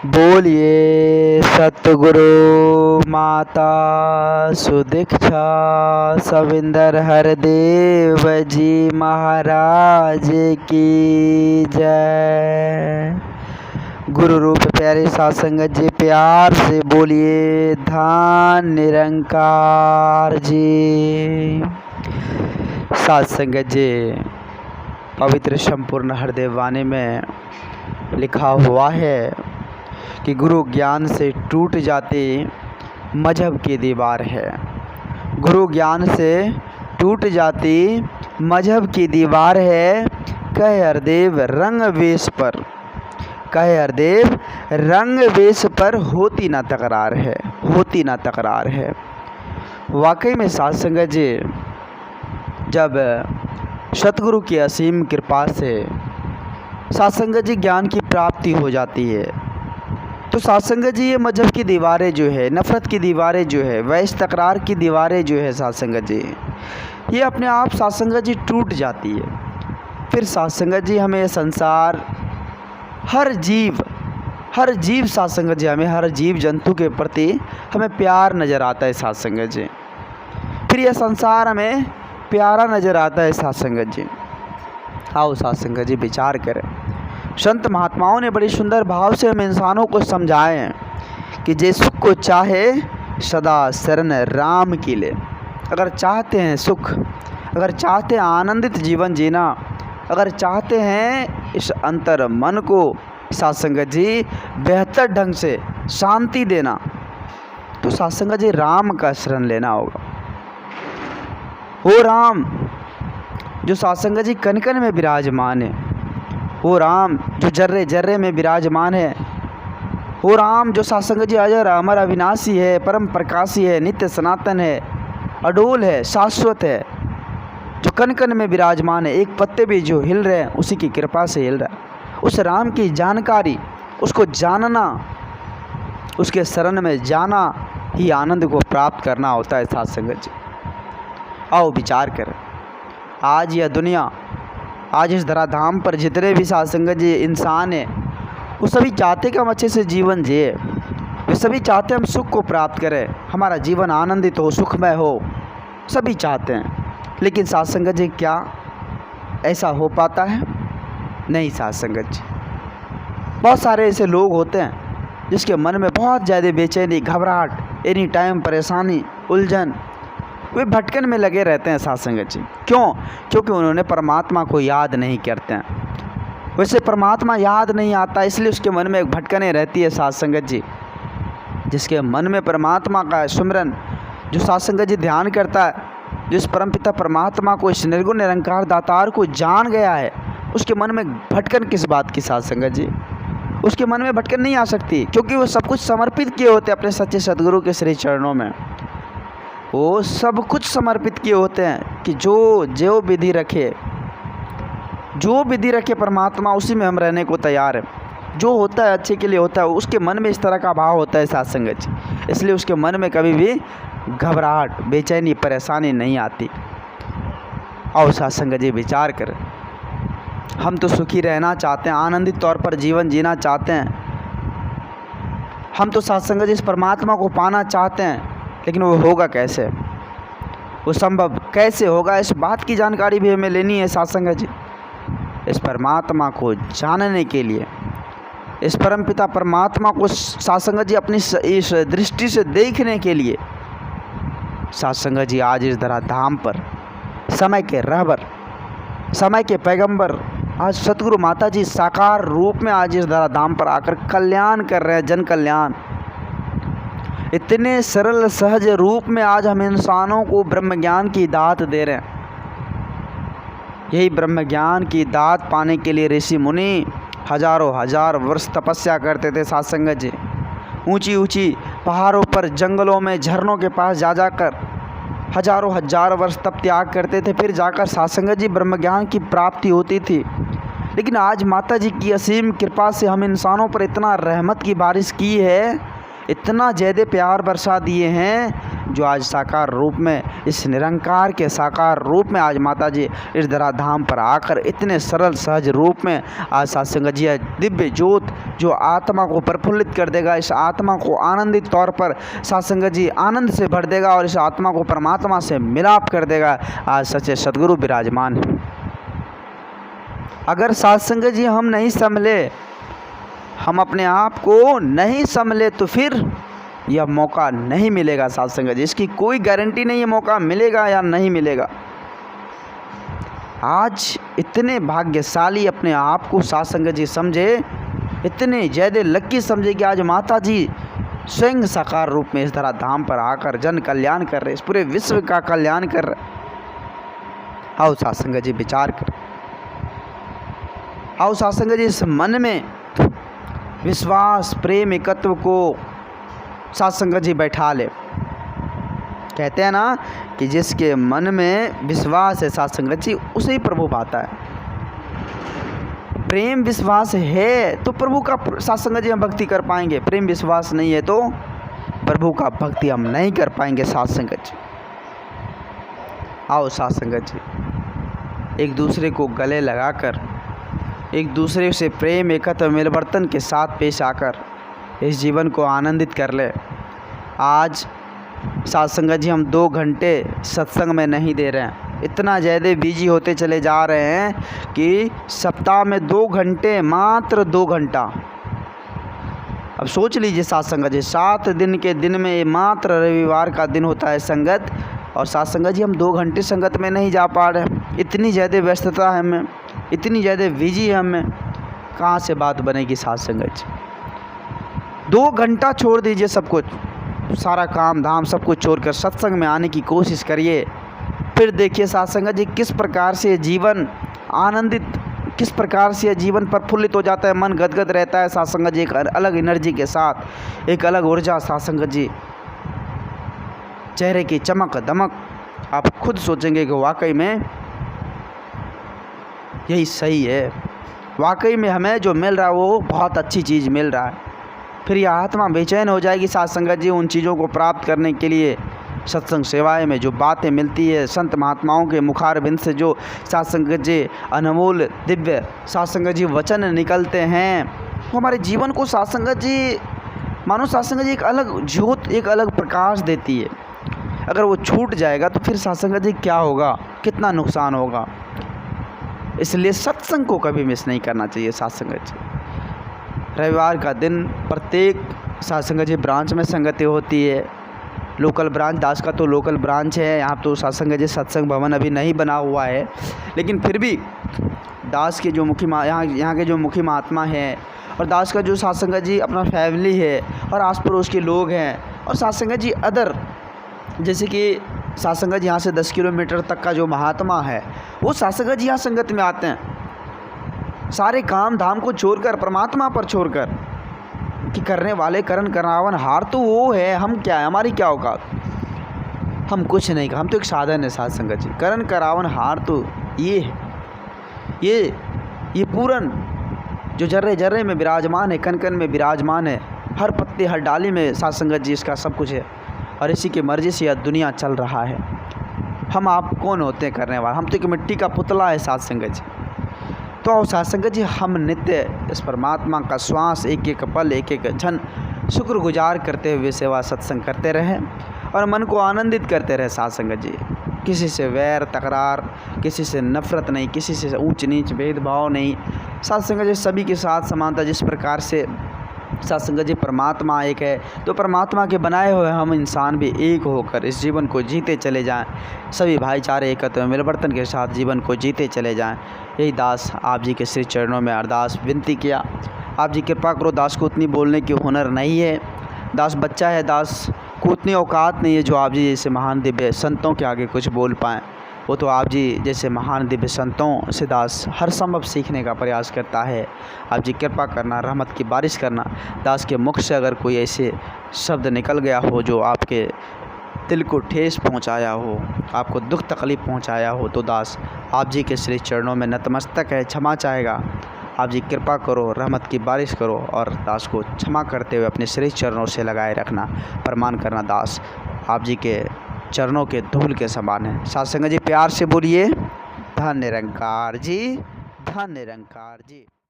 बोलिए सतगुरु माता सुदीक्षा सविंदर हरदेव जी महाराज की जय। गुरु रूप प्यारे सत्संगत जी प्यार से बोलिए धान निरंकार जी। सत्संगत जी पवित्र संपूर्ण हृदय वाणी में लिखा हुआ है कि गुरु ज्ञान से टूट जाती मजहब की दीवार है। गुरु ज्ञान से टूट जाती मजहब की दीवार है। कहे हरदेव रंग वेश पर, कहे हरदेव रंग वेश पर होती ना तकरार है, होती ना तकरार है। वाकई में सत्संगत जी जब सतगुरु की असीम कृपा से सत्संगत जी ज्ञान की प्राप्ति हो जाती है तो सत्संगत जी ये मजहब की दीवारें जो है, नफ़रत की दीवारें जो है, वैश्य तकरार की दीवारें जो है सत्संगत जी, ये अपने आप सत्संगत जी टूट जाती है। फिर सत्संगत जी हमें संसार हर जीव सत्संगत जी हमें हर जीव जंतु के प्रति हमें प्यार नज़र आता है सत्संगत जी। फिर यह संसार हमें प्यारा नज़र आता है सत्संगत जी। आओ सत्संगत जी विचार करें। संत महात्माओं ने बड़ी सुंदर भाव से हम इंसानों को समझाए हैं कि जे सुख को चाहे सदा शरण राम की ले। अगर चाहते हैं सुख, अगर चाहते हैं आनंदित जीवन जीना, अगर चाहते हैं इस अंतर मन को सत्संगत जी बेहतर ढंग से शांति देना, तो सत्संगत जी राम का शरण लेना होगा। वो राम जो सत्संगत जी कण कण में विराजमान है, वो राम जो जर्रे जर्रे में विराजमान है, वो राम जो सत्संगत जी अजर अमर अविनाशी है, परम प्रकाशी है, नित्य सनातन है, अडोल है, शाश्वत है, जो कण कण में विराजमान है। एक पत्ते भी जो हिल रहे हैं उसी की कृपा से हिल रहा है। उस राम की जानकारी, उसको जानना, उसके शरण में जाना ही आनंद को प्राप्त करना होता है सत्संगत जी। आओ विचार करें। आज यह दुनिया, आज इस धराधाम पर जितने भी सत्संगत जी इंसान हैं, वो सभी चाहते कि हम अच्छे से जीवन जिए, वे सभी चाहते हम सुख को प्राप्त करें, हमारा जीवन आनंदित हो, सुखमय हो, सभी चाहते हैं। लेकिन सत्संगत जी क्या ऐसा हो पाता है? नहीं सत्संगत जी। बहुत सारे ऐसे लोग होते हैं जिसके मन में बहुत ज़्यादा बेचैनी, घबराहट, एनी टाइम परेशानी, उलझन, वे भटकन में लगे रहते हैं सत्संगत जी। क्यों? क्योंकि उन्होंने परमात्मा को याद नहीं करते हैं। वैसे परमात्मा याद नहीं आता, इसलिए उसके मन में एक भटकने रहती है सत्संगत जी। जिसके मन में परमात्मा का सुमिरन, जो सत्संगत जी ध्यान करता है, जिस परमपिता परमात्मा को, इस निर्गुण निरंकार दातार को जान गया है, उसके मन में भटकन किस बात की सत्संगत जी? उसके मन में भटकन नहीं आ सकती, क्योंकि वो सब कुछ समर्पित किए होते अपने सच्चे सदगुरु के श्री चरणों में। वो सब कुछ समर्पित किए होते हैं कि जो विधि रखे, जो विधि रखे परमात्मा, उसी में हम रहने को तैयार हैं। जो होता है अच्छे के लिए होता है। उसके मन में इस तरह का भाव होता है सत्संगत जी, इसलिए उसके मन में कभी भी घबराहट, बेचैनी, परेशानी नहीं आती। और सत्संगत जी विचार करें। हम तो सुखी रहना चाहते हैं, आनंदित तौर पर जीवन जीना चाहते हैं। हम तो सत्संगत जी इस परमात्मा को पाना चाहते हैं, लेकिन वो होगा कैसे? वो संभव कैसे होगा? इस बात की जानकारी भी हमें लेनी है सत्संगत जी। इस परमात्मा को जानने के लिए, इस परमपिता परमात्मा को सत्संगत जी अपनी इस दृष्टि से देखने के लिए, सत्संगत जी आज इस धराधाम पर समय के रहबर, समय के पैगंबर, आज सतगुरु माता जी साकार रूप में आज इस धराधाम पर आकर कल्याण कर रहे हैं, जन कल्याण। इतने सरल सहज रूप में आज हम इंसानों को ब्रह्म ज्ञान की दात दे रहे हैं। यही ब्रह्म ज्ञान की दात पाने के लिए ऋषि मुनि हजारों हजार वर्ष तपस्या करते थे सत्संगत जी। ऊंची ऊंची पहाड़ों पर, जंगलों में, झरनों के पास जा जाकर हजारों हजार वर्ष तप त्याग करते थे। फिर जाकर सत्संगत जी ब्रह्म ज्ञान की प्राप्ति होती थी। लेकिन आज माता जी की असीम कृपा से हम इंसानों पर इतना रहमत की बारिश की है, इतना ज़्यादा प्यार बरसा दिए हैं जो आज साकार रूप में, इस निरंकार के साकार रूप में आज माता जी इस धराधाम पर आकर इतने सरल सहज रूप में आज साथ संगत जी दिव्य ज्योत जो आत्मा को प्रफुल्लित कर देगा, इस आत्मा को आनंदित तौर पर साथ संगत जी आनंद से भर देगा और इस आत्मा को परमात्मा से मिलाप कर देगा। आज सच्चे सदगुरु विराजमान है। अगर साथ संगत जी हम नहीं संभले, हम अपने आप को नहीं संभले, तो फिर यह मौका नहीं मिलेगा साथ संगत जी। इसकी कोई गारंटी नहीं है मौका मिलेगा या नहीं मिलेगा। आज इतने भाग्यशाली अपने आप को साथ संगत जी समझे, इतने ज़्यादा लक्की समझे कि आज माता जी स्वयं साकार रूप में इस धराधाम पर आकर जन कल्याण कर रहे, इस पूरे विश्व का कल्याण कर रहे। आओ साथ संगत जी विचार करें, आओ साथ संगत जी इस मन में विश्वास प्रेम एकत्व को साथ संगत जी बैठा ले। कहते हैं ना कि जिसके मन में विश्वास है साथ संगत जी, उसे ही प्रभु पाता है। प्रेम विश्वास है तो प्रभु का साथ संगत जी हम भक्ति कर पाएंगे, प्रेम विश्वास नहीं है तो प्रभु का भक्ति हम नहीं कर पाएंगे साथ संगत जी। आओ साथ संगत जी एक दूसरे को गले लगाकर, एक दूसरे से प्रेम एकत्व मिलवर्तन के साथ पेश आकर इस जीवन को आनंदित कर ले। आज साथ संगत जी हम 2 घंटे सत्संग में नहीं दे रहे हैं, इतना ज़्यादा बिजी होते चले जा रहे हैं कि सप्ताह में 2 घंटे, मात्र 2 घंटा। अब सोच लीजिए साथ संगत जी 7 दिन के दिन में मात्र रविवार का दिन होता है संगत, और साथ संगत जी हम 2 घंटे संगत में नहीं जा पा रहे। इतनी ज़्यादा व्यस्तता है हमें, इतनी ज़्यादा बिजी है हमें, कहाँ से बात बनेगी साथ संगत जी। 2 घंटा छोड़ दीजिए सब कुछ, सारा काम धाम सब कुछ छोड़कर सत्संग में आने की कोशिश करिए। फिर देखिए साथ संगत जी किस प्रकार से जीवन आनंदित, किस प्रकार से जीवन प्रफुल्लित हो जाता है, मन गदगद रहता है साथ संगत जी, एक अलग एनर्जी के साथ, एक अलग ऊर्जा साथ संगत जी, चेहरे की चमक दमक। आप खुद सोचेंगे कि वाकई में यही सही है, वाकई में हमें जो मिल रहा है वो बहुत अच्छी चीज़ मिल रहा है। फिर यह आत्मा बेचैन हो जाएगी साथ संगत जी उन चीज़ों को प्राप्त करने के लिए। सत्संग सेवाएं में जो बातें मिलती है, संत महात्माओं के मुखारबिंद से जो साथ संगत जी अनमोल दिव्य साथ संगत जी वचन निकलते हैं, वो हमारे जीवन को साथ संगत जी मानो साथ संगत जी एक अलग ज्योत, एक अलग प्रकाश देती है। अगर वो छूट जाएगा तो फिर साथ संगत जी क्या होगा, कितना नुकसान होगा। इसलिए सत्संग को कभी मिस नहीं करना चाहिए साथ संगत जी। रविवार का दिन प्रत्येक साथ संगत जी ब्रांच में संगति होती है। लोकल ब्रांच, दास का तो लोकल ब्रांच है, यहाँ तो साथ संगत जी सत्संग भवन अभी नहीं बना हुआ है, लेकिन फिर भी दास के जो मुखी यहाँ के जो मुखी महात्मा हैं और दास का जो साथ संगत जी अपना फैमिली है और आस पड़ोस के लोग हैं और साथ संगत जी अदर, जैसे कि साथ संगत जी यहाँ से 10 किलोमीटर तक का जो महात्मा है वो साथ संगत जी यहाँ संगत में आते हैं, सारे काम धाम को छोड़कर, परमात्मा पर छोड़कर, कि करने वाले करण करावन हार तो वो है, हम क्या है, हमारी क्या औकात, हम कुछ नहीं, हम तो एक साधन है साथ संगत जी। करण करावन हार तो ये है, ये पूरन जो जर्रे जर्रे में विराजमान है, कण कण में विराजमान है, हर पत्ते हर डाली में साथ संगत जी इसका सब कुछ है और इसी की मर्ज़ी से यह दुनिया चल रहा है। हम आप कौन होते हैं करने वाले, हम तो एक मिट्टी का पुतला है साथ संगत जी। तो साथ संगत जी हम नित्य इस परमात्मा का श्वास, एक एक पल, एक एक क्षण शुक्रगुजार करते हुए सेवा सत्संग करते रहें और मन को आनंदित करते रहे साथ संगत जी। किसी से वैर तकरार, किसी से नफ़रत नहीं, किसी से ऊंच नीच भेदभाव नहीं, साथ संगत जी सभी के साथ समानता। जिस प्रकार से साथ संगत जी परमात्मा एक है, तो परमात्मा के बनाए हुए हम इंसान भी एक होकर इस जीवन को जीते चले जाएं, सभी भाईचारे एकत्र मिलवर्तन के साथ जीवन को जीते चले जाएं। यही दास आप जी के श्री चरणों में अरदास विनती किया। आप जी कृपा करो, दास को उतनी बोलने की हुनर नहीं है, दास बच्चा है, दास को उतनी औकात नहीं है जो आप जी जैसे महान दिव्य संतों के आगे कुछ बोल पाएँ। वो तो आप जी जैसे महान दिव्य संतों से दास हर संभव सीखने का प्रयास करता है। आप जी कृपा करना, रहमत की बारिश करना। दास के मुख से अगर कोई ऐसे शब्द निकल गया हो जो आपके दिल को ठेस पहुंचाया हो, आपको दुख तकलीफ़ पहुंचाया हो, तो दास आप जी के श्री चरणों में नतमस्तक है, क्षमा चाहेगा। आप जी कृपा करो, रहमत की बारिश करो और दास को क्षमा करते हुए अपने श्री चरणों से लगाए रखना। प्रमाण करना दास आप जी के चरणों के धूल के समान है। साथ संगत जी प्यार से बोलिए धन निरंकार जी, धन निरंकार जी।